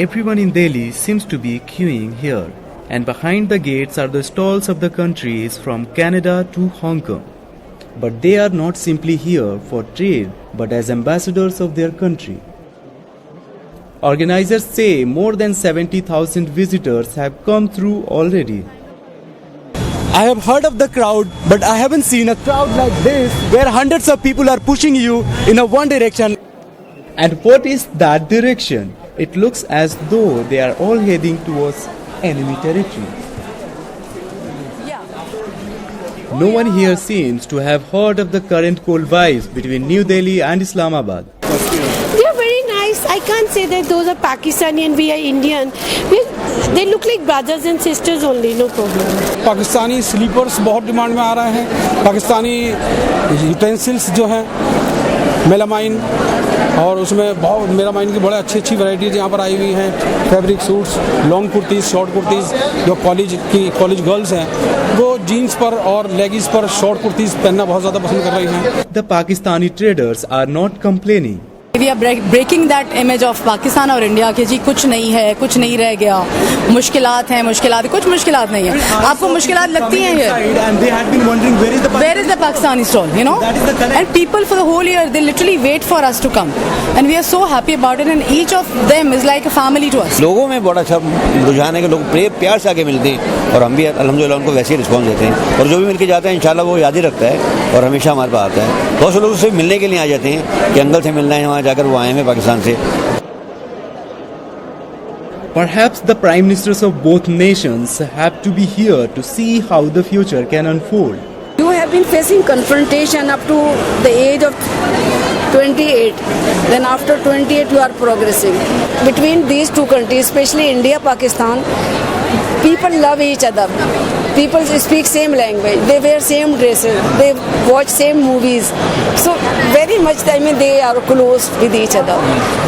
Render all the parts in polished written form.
Everyone in Delhi seems to be queuing here, and behind the gates are the stalls of the countries from Canada to Hong Kong. But they are not simply here for trade, but as ambassadors of their country. Organizers say more than 70,000 visitors have come through already. I have heard of the crowd, but I haven't seen a crowd like this where hundreds of people are pushing you in a one direction. And what is that direction? It looks as though they are all heading towards enemy territory. No one here seems to have heard of the current cold vibes between New Delhi and Islamabad. They are very nice. I can't say that those are Pakistani and we are Indian. They look like brothers and sisters only, no problem. Pakistani slippers बहुत demand में आ रहे हैं. Pakistani utensils जो हैं melamine, और उसमें बहुत मेलामाइन की बड़े अच्छी वैरायटीज यहाँ पर आई हुई हैं. Fabric suits, long kurtis, short kurtis. जो कॉलेज गर्ल्स हैं वो जीन्स पर और लेगिस पर शॉर्ट कुर्तीज़ पहनना बहुत ज़्यादा पसंद कर रही हैं. The Pakistani traders are not complaining. We are breaking that image of Pakistan और इंडिया के जी कुछ नहीं है, कुछ नहीं रह गया, मुश्किलात हैं, कुछ मुश्किलात नहीं है. आपको मुश्किलात लगती हैं here? And they had been wondering Where is the Pakistani stall, you know? That is the correct. And people for the whole year, they literally wait for us to come. And we are so happy about it, and each of them is like a family to us. लोगों में बड़ा अच्छा रुझान है कि लोग प्यार से आके मिलते हैं, और हम भी अल्हम्दुलिल्लाह उनको वैसे ही रिस्पॉन्स देते हैं. और जो भी मिलके जाता है इंशाल्लाह वो याद ही रखता है और हमेशा हमारे पास आता है. बहुत से लोग उससे मिलने के लिए आ जाते हैं कि अंकल से मिलना है, वहाँ जाकर वो आए हैं पाकिस्तान से. Perhaps the prime ministers of both nations have to be here to see how the future can unfold. You have been facing confrontation up to the age of 28. Then after 28 you are progressing. Between these two countries, especially India, Pakistan, people love each other. People speak same language. They wear same dresses. They watch same movies. So very much, they are close with each other.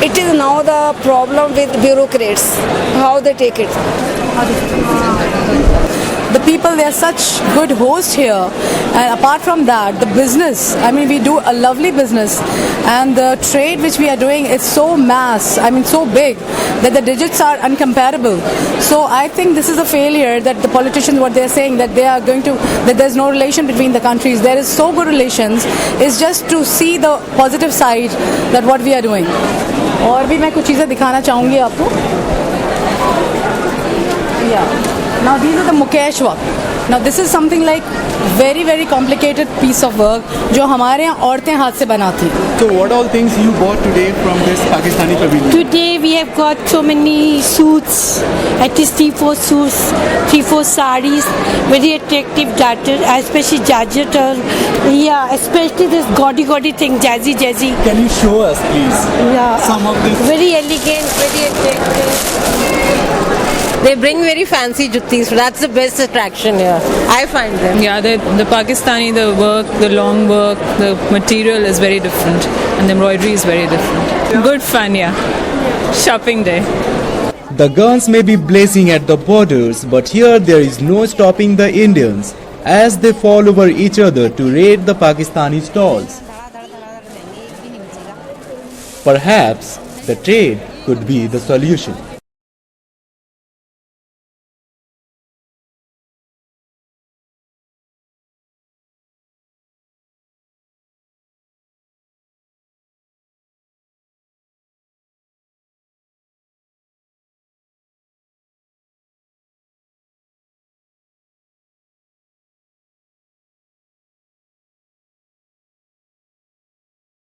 It is now the problem with bureaucrats, how they take it. The people, they are such good hosts here, and apart from that, the business, we do a lovely business, and the trade which we are doing is so so big that the digits are uncomparable. So I think this is a failure that the politicians, what they are saying, that that there's no relation between the countries. There is so good relations. It's just to see the positive side that what we are doing. और भी मैं कुछ चीज़ें दिखाना चाहूँगी आपको. Now these are the Mukesh work. Now this is something like very very complicated piece of work जो हमारे यहाँ औरतें हाथ से बनाती. So what all things you bought today from this Pakistani pavilion? Today we have got so many suits, at least 3-4 suits, 3-4 sarees, very attractive darted, especially Jarjat, especially this gaudy thing, jazzy. Can you show us please? Yeah. Some of this. Very elegant, very attractive. They bring very fancy juttis. That's the best attraction here. I find them. Yeah, the Pakistani, the work, the long work, the material is very different, and the embroidery is very different. Good fun, yeah. Shopping day. The guns may be blazing at the borders, but here there is no stopping the Indians as they fall over each other to raid the Pakistani stalls. Perhaps the trade could be the solution.